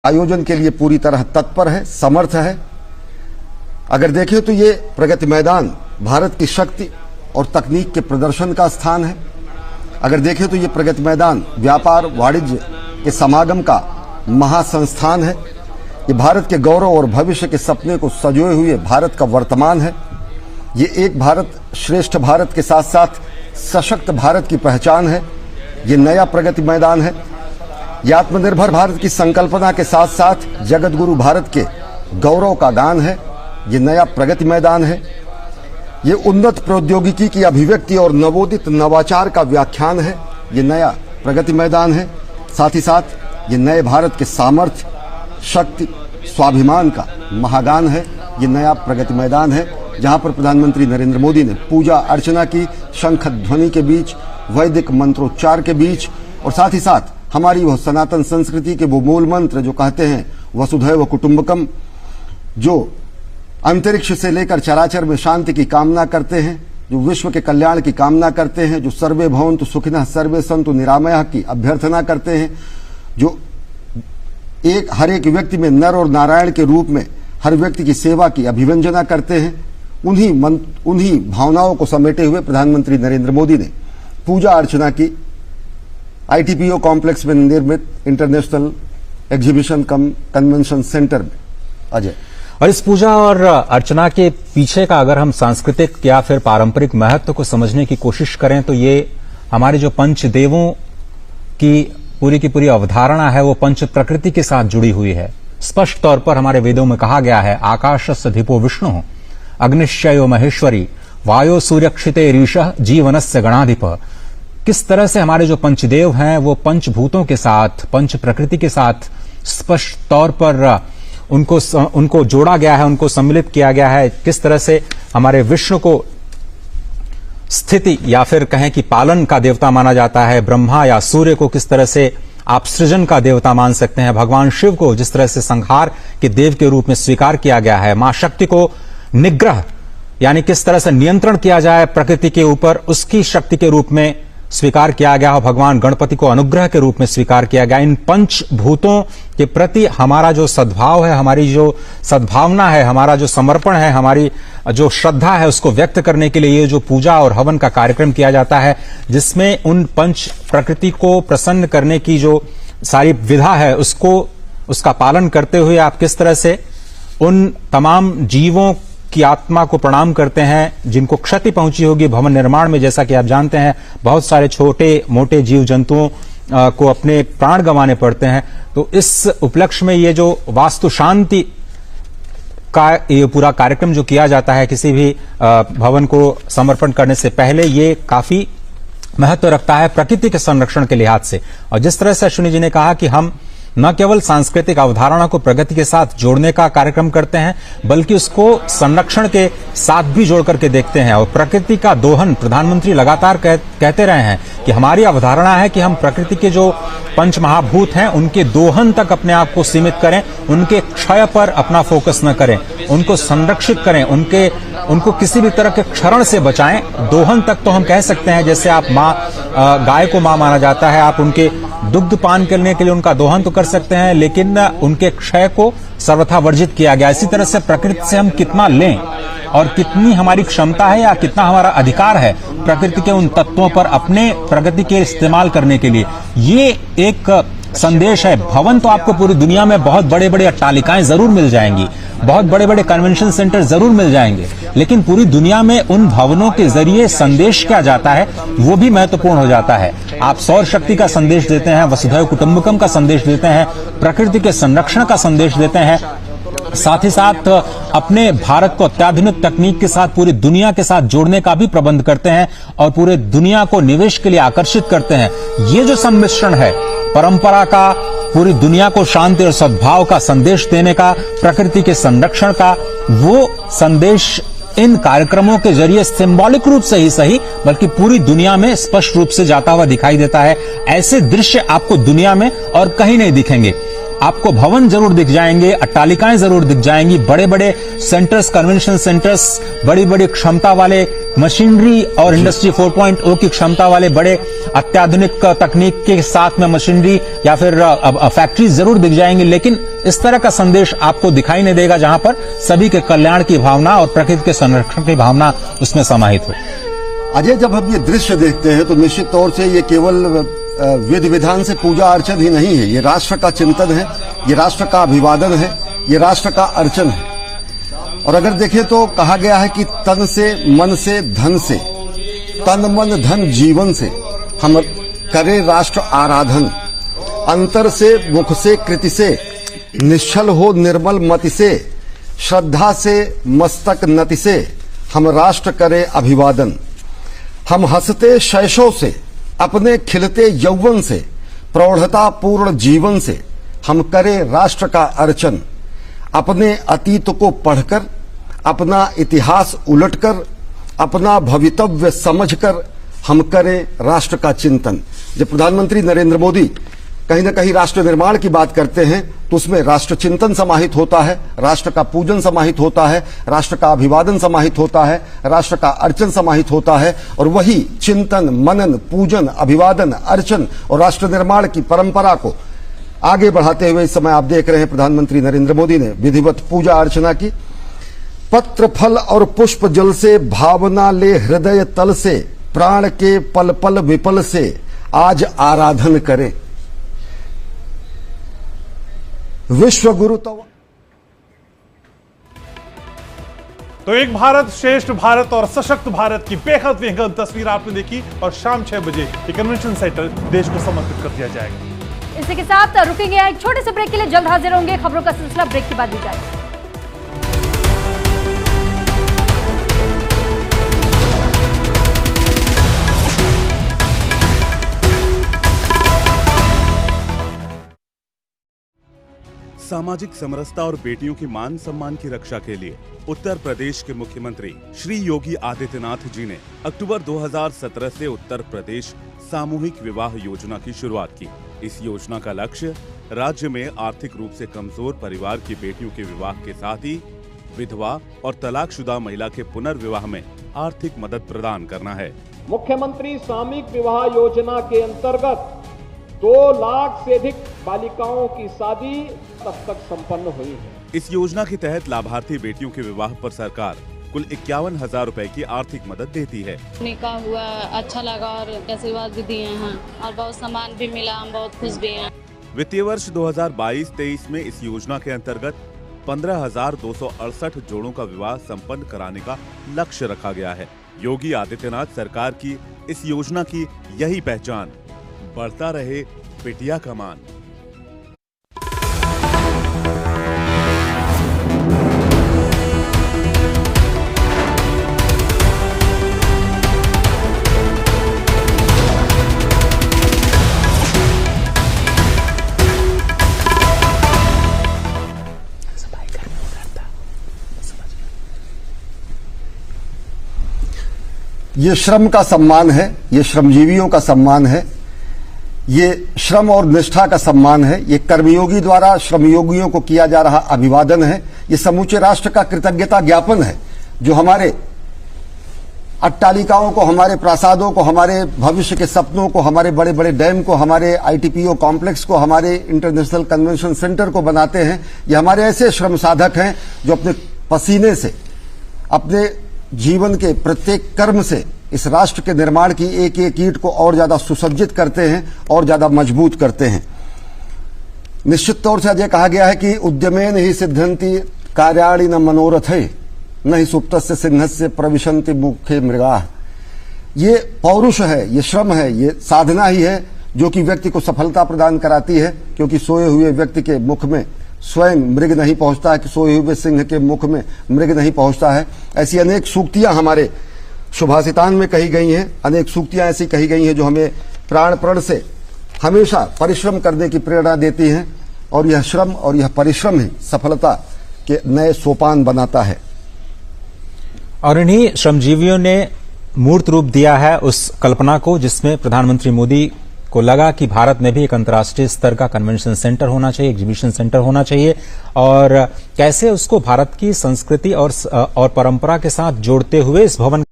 आयोजन के लिए पूरी तरह तत्पर है, समर्थ है। अगर देखें तो ये प्रगति मैदान भारत की शक्ति और तकनीक के प्रदर्शन का स्थान है। अगर देखें तो ये प्रगति मैदान व्यापार वाणिज्य के समागम का महासंस्थान है। ये भारत के गौरव और भविष्य के सपने को सजोए हुए भारत का वर्तमान है। ये एक भारत श्रेष्ठ भारत के साथ साथ सशक्त भारत की पहचान है। ये नया प्रगति मैदान है। ये आत्मनिर्भर भारत की संकल्पना के साथ साथ जगत गुरु भारत के गौरव का गान है। ये नया प्रगति मैदान है। ये उन्नत प्रौद्योगिकी की अभिव्यक्ति और नवोदित नवाचार का व्याख्यान है। ये नया प्रगति मैदान है। साथ ही साथ ये नए भारत के सामर्थ्य, शक्ति, स्वाभिमान का महागान है। ये नया प्रगति मैदान है जहां पर प्रधानमंत्री नरेंद्र मोदी ने पूजा अर्चना की, शंख ध्वनि के बीच, वैदिक मंत्रोच्चार के बीच, और साथ ही साथ हमारी वह सनातन संस्कृति के वो मूल मंत्र जो कहते हैं वसुधैव कुटुंबकम, जो अंतरिक्ष से लेकर चराचर में शांति की कामना करते हैं, जो विश्व के कल्याण की कामना करते हैं, जो सर्वे भवन्तु सुखिनः सर्वे सन्तु निरामयः की अभ्यर्थना करते हैं, जो हर एक व्यक्ति में नर और नारायण के रूप में हर व्यक्ति की सेवा की अभिव्यंजना करते हैं, उन्हीं भावनाओं को समेटे हुए प्रधानमंत्री नरेंद्र मोदी ने पूजा अर्चना की ITPO कॉम्प्लेक्स में निर्मित इंटरनेशनल एग्जीबिशन कम कन्वेंशन सेंटर में। अजय, और इस पूजा और अर्चना के पीछे का अगर हम सांस्कृतिक या फिर पारंपरिक महत्व को समझने की कोशिश करें तो ये हमारे जो पंचदेवों की पूरी अवधारणा है वो पंच प्रकृति के साथ जुड़ी हुई है। स्पष्ट तौर पर हमारे वेदों में कहा गया है, आकाशस्य धिपो विष्णु अग्निश्चयो महेश्वरी वायो सूर्यक्षिते रीशः जीवनस्य गणाधिप। किस तरह से हमारे जो पंचदेव हैं वो पंचभूतों के साथ, पंच प्रकृति के साथ स्पष्ट तौर पर उनको जोड़ा गया है, उनको सम्मिलित किया गया है। किस तरह से हमारे विष्णु को स्थिति या फिर कहें कि पालन का देवता माना जाता है, ब्रह्मा या सूर्य को किस तरह से आप सृजन का देवता मान सकते हैं, भगवान शिव को जिस तरह से संहार के देव के रूप में स्वीकार किया गया है, मां शक्ति को निग्रह यानी किस तरह से नियंत्रण किया जाए प्रकृति के ऊपर उसकी शक्ति के रूप में स्वीकार किया गया हो, भगवान गणपति को अनुग्रह के रूप में स्वीकार किया गया। इन पंचभूतों के प्रति हमारा जो सद्भाव है, हमारी जो सद्भावना है, हमारा जो समर्पण है, हमारी जो श्रद्धा है, उसको व्यक्त करने के लिए ये जो पूजा और हवन का कार्यक्रम किया जाता है, जिसमें उन पंच प्रकृति को प्रसन्न करने की जो सारी विधा है उसका पालन करते हुए आप किस तरह से उन तमाम जीवों की आत्मा को प्रणाम करते हैं जिनको क्षति पहुंची होगी भवन निर्माण में। जैसा कि आप जानते हैं बहुत सारे छोटे मोटे जीव जंतुओं को अपने प्राण गंवाने पड़ते हैं। तो इस उपलक्ष्य में ये जो वास्तु शांति का ये पूरा कार्यक्रम जो किया जाता है किसी भी भवन को समर्पण करने से पहले, ये काफी महत्व रखता है प्रकृति के संरक्षण के लिहाज से। और जिस तरह से अश्विनी जी ने कहा कि हम न केवल सांस्कृतिक अवधारणा को प्रगति के साथ जोड़ने का कार्यक्रम करते हैं बल्कि उसको संरक्षण के साथ भी जोड़ करके देखते हैं। और प्रकृति का दोहन प्रधानमंत्री लगातार कहते रहे हैं कि हमारी अवधारणा है कि हम प्रकृति के जो पंच महाभूत हैं उनके दोहन तक अपने आप को सीमित करें, उनके क्षय पर अपना फोकस न करें, उनको संरक्षित करें, उनको किसी भी तरह के क्षरण से बचाएं। दोहन तक तो हम कह सकते हैं, जैसे आप गाय को मां माना जाता है, आप उनके दुग्ध पान करने के लिए उनका दोहन तो कर सकते हैं, लेकिन उनके क्षय को सर्वथा वर्जित किया गया। इसी तरह से प्रकृति से हम कितना लें और कितनी हमारी क्षमता है या कितना हमारा अधिकार है प्रकृति के उन तत्वों पर अपने प्रगति के इस्तेमाल करने के लिए, ये एक संदेश है। भवन तो आपको पूरी दुनिया में बहुत बड़े बड़े अट्टालिकाएं जरूर मिल जाएंगी, बहुत बड़े बड़े कन्वेंशन सेंटर जरूर मिल जाएंगे, लेकिन पूरी दुनिया में उन भवनों के जरिए संदेश क्या जाता है वो भी महत्वपूर्ण हो जाता है। आप सौर शक्ति का संदेश देते हैं, वसुधैव कुटुंबकम का संदेश देते हैं, प्रकृति के संरक्षण का संदेश देते हैं, साथ ही साथ अपने भारत को अत्याधुनिक तकनीक के साथ पूरी दुनिया के साथ जोड़ने का भी प्रबंध करते हैं और पूरे दुनिया को निवेश के लिए आकर्षित करते हैं। ये जो सम्मिश्रण है परंपरा का, पूरी दुनिया को शांति और सद्भाव का संदेश देने का, प्रकृति के संरक्षण का, वो संदेश इन कार्यक्रमों के जरिए सिंबॉलिक रूप से ही सही बल्कि पूरी दुनिया में स्पष्ट रूप से जाता हुआ दिखाई देता है। ऐसे दृश्य आपको दुनिया में और कहीं नहीं दिखेंगे। आपको भवन जरूर दिख जाएंगे, अट्टालिकाएं जरूर दिख जाएंगी, बड़े बड़े सेंटर्स, कन्वेंशन सेंटर्स, बड़ी बड़ी क्षमता वाले मशीनरी और इंडस्ट्री 4.0 की क्षमता वाले बड़े अत्याधुनिक तकनीक के साथ में मशीनरी या फिर फैक्ट्री जरूर दिख जाएंगी, लेकिन इस तरह का संदेश आपको दिखाई नहीं देगा जहां पर सभी के कल्याण की भावना और प्रकृति के संरक्षण की भावना उसमें समाहित हो। अजय, जब हम ये दृश्य देखते हैं तो निश्चित तौर से ये केवल विधि विधान से पूजा अर्चन ही नहीं है, ये राष्ट्र का चिंतन है, ये राष्ट्र का अभिवादन है, ये राष्ट्र का अर्चन है। और अगर देखें तो कहा गया है कि तन से, मन से, धन से, तन मन धन जीवन से हम करें राष्ट्र आराधन। अंतर से, मुख से, कृति से, निश्चल हो निर्मल मति से, श्रद्धा से, मस्तक नति से हम राष्ट्र करें अभिवादन। हम हंसते शैशव से, अपने खिलते यौवन से, प्रौढ़ता पूर्ण जीवन से हम करें राष्ट्र का अर्चन। अपने अतीत को पढ़कर, अपना इतिहास उलटकर, अपना भवितव्य समझकर हम करें राष्ट्र का चिंतन। जब प्रधानमंत्री नरेंद्र मोदी कहीं न कहीं राष्ट्र निर्माण की बात करते हैं तो उसमें राष्ट्र चिंतन समाहित होता है, राष्ट्र का पूजन समाहित होता है, राष्ट्र का अभिवादन समाहित होता है, राष्ट्र का अर्चन समाहित होता है। और वही चिंतन, मनन, पूजन, अभिवादन, अर्चन और राष्ट्र निर्माण की परंपरा को आगे बढ़ाते हुए इस समय आप देख रहे हैं प्रधानमंत्री नरेंद्र मोदी ने विधिवत पूजा अर्चना की। पत्र फल और पुष्प जल से, भावना ले हृदय तल से, प्राण के पल पल विपल से आज आराधन करें। विश्व गुरु तो एक भारत श्रेष्ठ भारत और सशक्त भारत की बेहद बेहद तस्वीर आपने देखी और शाम 6 बजे ये कन्वेंशन सेंटर देश को समर्पित कर दिया जाएगा। इसी के साथ रुकेंगे एक छोटे से ब्रेक के लिए, जल्द हाजिर होंगे। खबरों का सिलसिला ब्रेक के बाद दी जाएगा। सामाजिक समरसता और बेटियों की मान सम्मान की रक्षा के लिए उत्तर प्रदेश के मुख्यमंत्री श्री योगी आदित्यनाथ जी ने अक्टूबर 2017 से उत्तर प्रदेश सामूहिक विवाह योजना की शुरुआत की। इस योजना का लक्ष्य राज्य में आर्थिक रूप से कमजोर परिवार की बेटियों के विवाह के साथ ही विधवा और तलाकशुदा महिला के पुनर्विवाह में आर्थिक मदद प्रदान करना है। मुख्यमंत्री सामूहिक विवाह योजना के अंतर्गत 2 लाख से अधिक बालिकाओं की शादी तब तक संपन्न हुई है। इस योजना के तहत लाभार्थी बेटियों के विवाह पर सरकार कुल 51,000 रुपए की आर्थिक मदद देती है। निकाह हुआ, अच्छा लगा और आशीर्वाद भी दिए हैं और बहुत सामान भी मिला, हम बहुत खुश भी हैं। वित्तीय वर्ष 2022-23 में इस योजना के अंतर्गत 15,268 जोड़ों का विवाह संपन्न कराने का लक्ष्य रखा गया है। योगी आदित्यनाथ सरकार की इस योजना की यही पहचान, बढ़ता रहे बिटिया का मान। ये श्रम का सम्मान है, ये श्रमजीवियों का सम्मान है, ये श्रम और निष्ठा का सम्मान है, ये कर्मयोगी द्वारा श्रमयोगियों को किया जा रहा अभिवादन है, ये समूचे राष्ट्र का कृतज्ञता ज्ञापन है जो हमारे अट्टालिकाओं को, हमारे प्रासादों को, हमारे भविष्य के सपनों को, हमारे बड़े बड़े डैम को, हमारे आईटीपीओ कॉम्प्लेक्स को, हमारे इंटरनेशनल कन्वेंशन सेंटर को बनाते हैं। ये हमारे ऐसे श्रम साधक हैं जो अपने पसीने से, अपने जीवन के प्रत्येक कर्म से इस राष्ट्र के निर्माण की एक एक ईंट को और ज्यादा सुसज्जित करते हैं और ज्यादा मजबूत करते हैं। निश्चित तौर से यह कहा गया है कि उद्यमेन ही सिद्धंति कार्याणि न मनोरथे न ही सुप्तस्य सिंहस्य प्रविशन्ति मुखे मृगाः। ये पौरुष है, ये श्रम है, ये साधना ही है जो कि व्यक्ति को सफलता प्रदान कराती है, क्योंकि सोए हुए व्यक्ति के मुख में स्वयं मृग नहीं पहुंचता है, कि सोए हुए सिंह के मुख में मृग नहीं पहुंचता है। ऐसी अनेक सूक्तियां हमारे सुभाषितान में कही गई हैं, अनेक सूक्तियां ऐसी कही गई हैं जो हमें प्राण प्रण से हमेशा परिश्रम करने की प्रेरणा देती हैं, और यह श्रम और यह परिश्रम ही सफलता के नए सोपान बनाता है। और इन्हीं श्रमजीवियों ने मूर्त रूप दिया है उस कल्पना को जिसमें प्रधानमंत्री मोदी को लगा कि भारत में भी एक अंतर्राष्ट्रीय स्तर का कन्वेंशन सेंटर होना चाहिए, एग्जीबिशन सेंटर होना चाहिए, और कैसे उसको भारत की संस्कृति और परंपरा के साथ जोड़ते हुए इस भवन